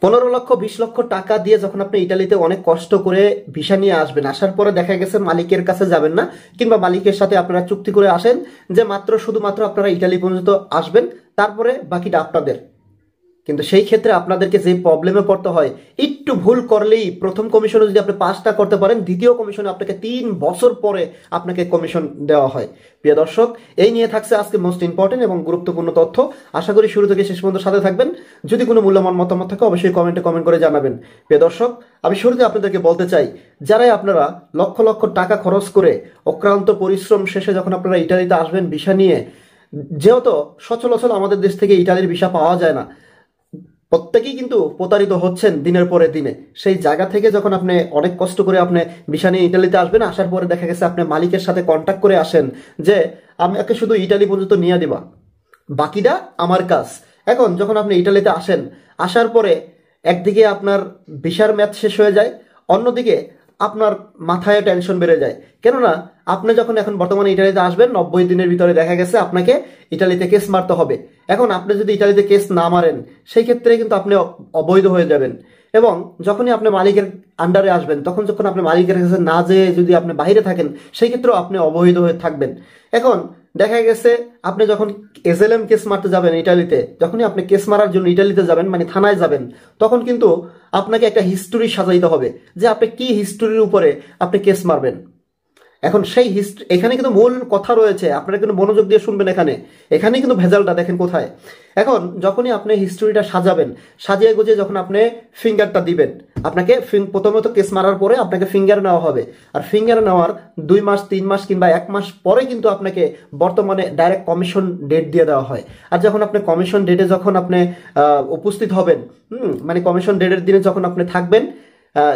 15 লক্ষ 20 লক্ষ টাকা দিয়ে যখন আপনি ইটালিতে অনেক কষ্ট করে ভিসা নিয়ে আসবেন, আসার পরে দেখা গেছে মালিকের কাছে যাবেন না, কিংবা মালিকের সাথে আপনারা চুক্তি করে আসেন যে শুধুমাত্র আপনারা ইটালি পর্যন্ত আসবেন, তারপরে বাকিটা আপনাদের। কিন্তু সেই ক্ষেত্রে আপনাদেরকে যে প্রবলেমে পড়তে হয়, একটু ভুল করলেই প্রথম কমিশনে যদি আপনি পাসটা করতে পারেন, দ্বিতীয় কমিশনে আপনাকে 3 বছর পরে আপনাকে কমিশন দেওয়া হয়। প্রিয় দর্শক, এই নিয়ে থাকছে আজকে মোস্ট ইম্পর্টেন্ট এবং গুরুত্বপূর্ণ তথ্য। আশা করি শুরু থেকে শেষ পর্যন্ত সাথে থাকবেন। যদি কোনো মূল্যবান মতামত থাকে অবশ্যই কমেন্ট করে জানাবেন। প্রিয় দর্শক, আমি শুরুতে আপনাদেরকে বলতে চাই, যারাই আপনারা লক্ষ লক্ষ টাকা খরচ করে অক্লান্ত পরিশ্রম শেষে যখন আপনারা ইটালিতে আসবেন ভিসা নিয়ে, যেহেতু সচরাচর আমাদের দেশ থেকে ইটালির ভিসা পাওয়া যায় না, প্রত্যেকেই কিন্তু প্রতারিত হচ্ছেন দিনের পরে দিনে। সেই জায়গা থেকে যখন আপনি অনেক কষ্ট করে আপনি ভিসা নিয়ে ইটালিতে আসবেন, আসার পরে দেখা গেছে আপনি মালিকের সাথে কন্ট্যাক্ট করে আসেন যে আমাকে শুধু ইটালি পর্যন্ত নিয়ে দিবা, বাকিটা আমার কাজ। এখন যখন আপনি ইটালিতে আসেন, আসার পরে একদিকে আপনার ভিসার মেয়াদ শেষ হয়ে যায়, অন্যদিকে আপনার মাথায় টেনশন বেড়ে যায়। কেননা আপনি যখন এখন বর্তমানে ইটালিতে আসবেন, 90 দিনের ভিতরে দেখা গেছে আপনাকে ইটালিতে কেস মারতে হবে। এখন আপনি যদি ইটালিতে কেস না মারেন, সেই ক্ষেত্রে কিন্তু আপনি অবৈধ হয়ে যাবেন। এবং যখনই আপনি মালিকের আন্ডারে আসবেন, তখন যখন আপনি মালিকের কাছে না যেয়ে যদি আপনি বাইরে থাকেন, সেই ক্ষেত্রেও আপনি অবৈধ হয়ে থাকবেন। এখন দেখা গেছে আপনি যখন এসএলএম কেস মারতে যাবেন ইটালিতে, যখনই আপনি কেস মারার জন্য ইটালিতে যাবেন, মানে থানায় যাবেন, তখন কিন্তু আপনাকে একটা হিস্টোরি সাজাইতে হবে যে আপনি কি হিস্টোরির উপরে আপনি কেস মারবেন। এখন সেই হিস্ট্রি, এখানে কিন্তু মূল কথা রয়েছে, আপনারা কিন্তু মনোযোগ দিয়ে শুনবেন। এখানে কিন্তু ভেজালটা দেখেন কোথায়। এখন যখনই আপনি হিস্টোরিটা সাজাবেন, সাজিয়ে গুজিয়ে যখন আপনি ফিঙ্গারটা দিবেন, আপনাকে প্রথমত কেস মারার পরে আপনাকে ফিঙ্গার নেওয়া হবে। আর ফিঙ্গার নেওয়ার 2 মাস 3 মাস কিংবা 1 মাস পরে কিন্তু আপনাকে বর্তমানে ডাইরেক্ট কমিশন ডেট দিয়ে দেওয়া হয়। আর যখন আপনি কমিশন ডেটে যখন আপনি উপস্থিত হবেন, মানে কমিশন ডেটের দিনে যখন আপনি থাকবেন,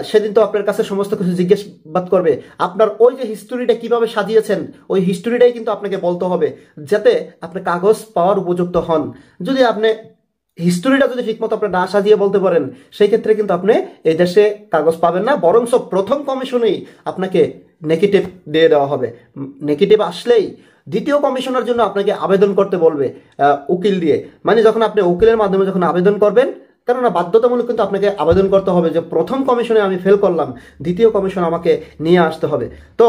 সেদিন তো আপনার কাছে সমস্ত কিছু জিজ্ঞাসাবাদ করবে। আপনার ওই যে হিস্টোরিটা কিভাবে সাজিয়েছেন, ওই হিস্টোরিটাই কিন্তু আপনাকে বলতে হবে, যাতে আপনি কাগজ পাওয়ার উপযুক্ত হন। যদি আপনি হিস্টোরিটা যদি ঠিকমতো আপনি না সাজিয়ে বলতে পারেন, সেই ক্ষেত্রে কিন্তু আপনি এই দেশে কাগজ পাবেন না, বরং প্রথম কমিশনেই আপনাকে নেগেটিভ দিয়ে দেওয়া হবে। নেগেটিভ আসলেই দ্বিতীয় কমিশনের জন্য আপনাকে আবেদন করতে বলবে উকিল দিয়ে। মানে যখন আপনি উকিলের মাধ্যমে যখন আবেদন করবেন, কেননা বাধ্যতামূলক কিন্তু আপনাকে আবেদন করতে হবে যে প্রথম কমিশনে আমি ফেল করলাম, দ্বিতীয় কমিশন আমাকে নিয়ে আসতে হবে। তো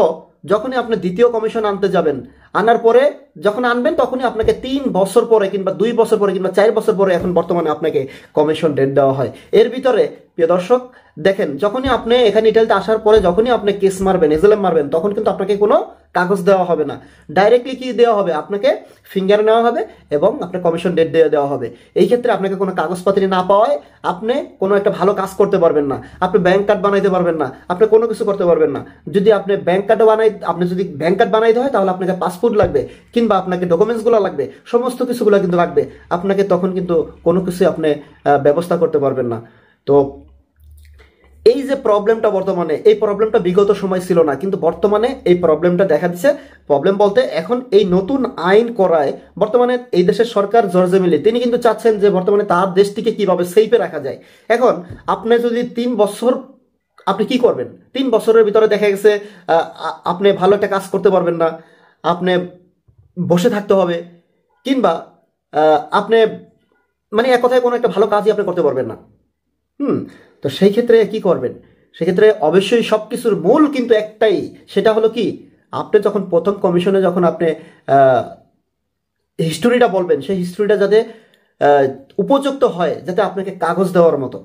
যখনই আপনি দ্বিতীয় কমিশন আনতে যাবেন, আনার পরে যখন আনবেন, তখনই আপনাকে 3 বছর পরে কিংবা 2 বছর পরে কিংবা 4 বছর পরে এখন বর্তমানে আপনাকে কমিশন ডেট দেওয়া হয়। এর ভিতরে প্রিয় দর্শক দেখেন, যখনই আপনি এখানে ইটালিতে আসার পরে যখনই আপনি কেস মারবেন, এজেলেম মারবেন, তখন কিন্তু আপনাকে কোনো কাগজ দেওয়া হবে না। ডাইরেক্টলি কি দেওয়া হবে, আপনাকে ফিঙ্গার নেওয়া হবে এবং আপনার কমিশন ডেট দিয়ে দেওয়া হবে। এই ক্ষেত্রে আপনাকে কোনো কাগজপত্র না পাওয়ায় আপনি কোনো একটা ভালো কাজ করতে পারবেন না, আপনি ব্যাংক কার্ড বানাইতে পারবেন না, আপনি কোনো কিছু করতে পারবেন না। যদি আপনি ব্যাংক কার্ড বানাইতে হয়, তাহলে আপনাকে পাসপোর্ট লাগবে, কিংবা আপনাকে ডকুমেন্টসগুলো লাগবে, সমস্ত কিছুগুলো কিন্তু লাগবে আপনাকে, তখন কিন্তু কোনো কিছু আপনি ব্যবস্থা করতে পারবেন না। তো এই যে প্রবলেমটা বর্তমানে, এই প্রবলেমটা বিগত সময় ছিল না, কিন্তু বর্তমানে এই প্রবলেমটা দেখা দিচ্ছে। প্রবলেম বলতে এখন এই নতুন আইন করায় বর্তমানে এই দেশের সরকার জর্জে মিলি তিনি কিন্তু চাচ্ছেন যে বর্তমানে তার দেশটিকে কিভাবে সেফে রাখা যায়। এখন আপনি যদি 3 বছর, আপনি কি করবেন? 3 বছরের ভিতরে দেখা গেছে আপনি ভালো একটা কাজ করতে পারবেন না, আপনি বসে থাকতে হবে, কিংবা আপনি মানে এক কথায় কোনো একটা ভালো কাজই আপনি করতে পারবেন না। তো সেই ক্ষেত্রে কি করবেন? সেক্ষেত্রে অবশ্যই সব কিছুর মূল কিন্তু একটাই, সেটা হলো কি, আপনি যখন প্রথম কমিশনে যখন আপনি হিস্টোরিটা বলবেন, সেই হিস্টোরিটা যাতে উপযুক্ত হয়, যাতে আপনাকে কাগজ দেওয়ার মতো।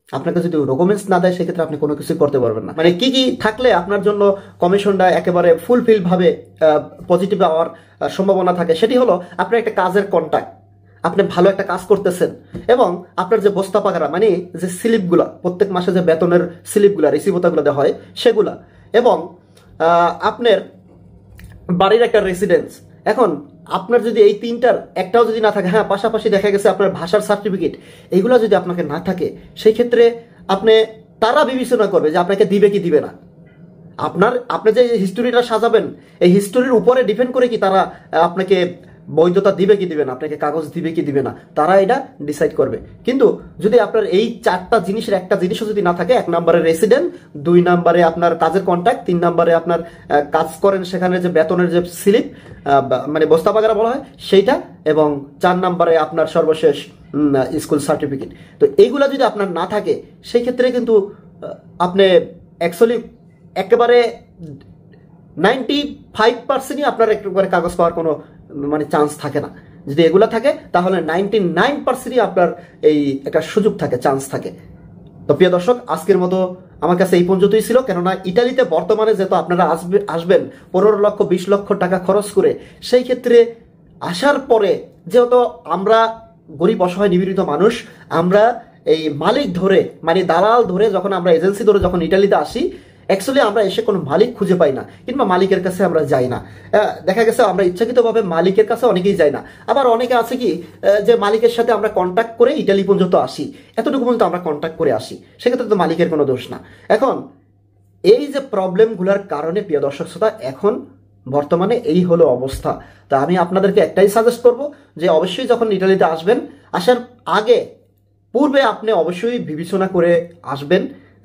আপনাকে যদি ডকুমেন্টস না দেয়, সেক্ষেত্রে আপনি কোনো কিছু করতে পারবেন না। মানে কি কি থাকলে আপনার জন্য কমিশনটা একেবারে ফুলফিল ভাবে পজিটিভ হওয়ার সম্ভাবনা থাকে, সেটি হলো আপনার একটা কাজের কন্ট্যাক্ট, আপনি ভালো একটা কাজ করতেছেন, এবং আপনার যে বস্তা পাকারা, মানে যে স্লিপগুলা, প্রত্যেক মাসে যে বেতনের স্লিপগুলা, রিসিভতাগুলো দেওয়া হয় সেগুলা, এবং আপনার বাড়ির একটা রেসিডেন্স। এখন আপনার যদি এই 3টার একটাও যদি না থাকে, হ্যাঁ পাশাপাশি দেখা গেছে আপনার ভাষার সার্টিফিকেট, এইগুলো যদি আপনাকে না থাকে, সেই ক্ষেত্রে তারা বিবেচনা করবে যে আপনাকে দিবে কি দিবে না। আপনি যে হিস্টোরিটা সাজাবেন, এই হিস্টোরির উপরে ডিপেন্ড করে কি তারা আপনাকে বৈধতা দিবে কি দিবে না, আপনাকে কাগজ দিবে কি দিবে না, তারা এটা ডিসাইড করবে। কিন্তু যদি আপনার এই 4টা জিনিসের একটা জিনিসও যদি না থাকে, 1 নম্বরে রেসিডেন্ট, 2 নম্বরে আপনার কাজের কন্ট্রাক্ট, 3 নম্বরে আপনার কাজ করেন সেখানে যে বেতনের যে স্লিপ মানে বস্তা বাগারা বলা হয় সেইটা, এবং 4 নম্বরে আপনার সর্বশেষ স্কুল সার্টিফিকেট। তো এইগুলা যদি আপনার না থাকে সেই ক্ষেত্রে কিন্তু আপনি অ্যাকচুয়ালি একেবারে 95%ই আপনার একেবারে কাগজ পাওয়ার কোনো মানে চান্স থাকে না। যদি এগুলা থাকে তাহলে 99%ই আপনার এই একটা সুযোগ থাকে, চান্স থাকে। তো প্রিয় দর্শক, আজকের মতো আমার কাছে এই পর্যন্তই ছিল। কেননা ইটালিতে বর্তমানে যেহেতু আপনারা আসবেন 15 লক্ষ 20 লক্ষ টাকা খরচ করে, সেই ক্ষেত্রে আসার পরে যেহেতু আমরা গরিব অসহায় নিপীড়িত মানুষ, আমরা এই মালিক ধরে মানে দালাল ধরে যখন আমরা এজেন্সি ধরে যখন ইটালিতে আসি, অ্যাকচুয়ালি আমরা এসে কোনো মালিক খুঁজে পাই না, কিংবা মালিকের কাছে আমরা যাই না। দেখা গেছে আমরা ইচ্ছাকৃতভাবে মালিকের কাছে অনেকেই যাই না। আবার অনেকে আছে কি যে মালিকের সাথে আমরা কন্ট্যাক্ট করে ইটালি পর্যন্ত আসি, এতটুকু পর্যন্ত আমরা কন্ট্যাক্ট করে আসি, সেক্ষেত্রে তো মালিকের কোনো দোষ না। এখন এই যে প্রবলেমগুলোর কারণে প্রিয় দর্শক শ্রোতা, এখন বর্তমানে এই হলো অবস্থা। তা আমি আপনাদেরকে একটাই সাজেস্ট করব যে অবশ্যই যখন ইটালিতে আসবেন, আসার আগে পূর্বে আপনি অবশ্যই বিবেচনা করে আসবেন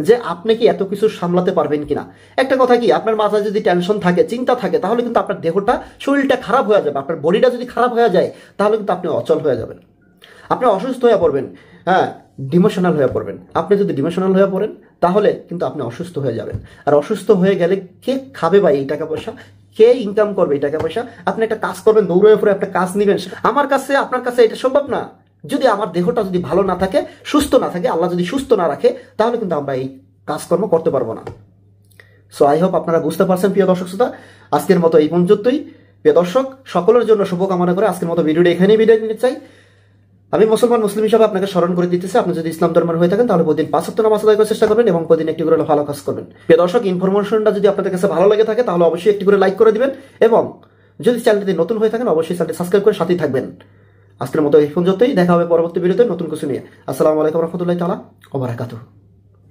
যে আপনি কি এত কিছু সামলাতে পারবেন কিনা। একটা কথা কি, আপনার মাথায় যদি টেনশন থাকে, চিন্তা থাকে, তাহলে কিন্তু আপনার দেহটা, শরীরটা খারাপ হয়ে যাবে। আপনার বডিটা যদি খারাপ হয়ে যায় তাহলে কিন্তু আপনি অচল হয়ে যাবেন, আপনি অসুস্থ হয়ে পড়বেন, হ্যাঁ, ডিমোশনাল হয়ে পড়বেন। আপনি যদি ডিমোশনাল হয়ে পড়েন তাহলে কিন্তু আপনি অসুস্থ হয়ে যাবেন। আর অসুস্থ হয়ে গেলে কে খাবে ভাই এই টাকা পয়সা, কে ইনকাম করবে এই টাকা পয়সা? আপনি একটা কাজ করবেন, দৌড়ে পড়ে একটা কাজ নেবেন, আমার কাছে আপনার কাছে এটা সম্ভব না। যদি আমার দেহটা যদি ভালো না থাকে, সুস্থ না থাকে, আল্লাহ যদি সুস্থ না রাখে, তাহলে কিন্তু আমরা এই কাজকর্ম করতে পারবো না। সো আই হোপ আপনারা বুঝতে পারছেন প্রিয় দর্শক শ্রোতা। আজকের মতো এই পর্যন্তই। প্রিয় দর্শক, সকলের জন্য শুভকামনা করে আজকের মতো ভিডিওটা এখানেই বিদায় নিতে চাই। আমি মুসলিম হিসাবে আপনাকে স্মরণ করে দিতেছি, আপনি যদি ইসলাম ধর্মের হয়ে থাকেন তাহলে প্রতিদিন 5 ওয়াক্ত নামাজ আদায় করার চেষ্টা করবেন এবং প্রতিদিন একটি করে ভালো কাজ করবেন। প্রিয় দর্শক, ইনফরমেশনটা যদি আপনাদের কাছে ভালো লেগে থাকে তাহলে অবশ্যই একটি করে লাইক করে দিবেন, এবং যদি চ্যানেলটি নতুন হয়ে থাকেন অবশ্যই চ্যানেলটি সাবস্ক্রাইব করে সাথেই থাকবেন। আজকের মতো এই পর্যন্তই, দেখা হবে পরবর্তী ভিডিওতে নতুন কিছু নিয়ে। আসসালামু আলাইকুম ওয়া রাহমাতুল্লাহি তাআলা ওয়া বারাকাতুহু।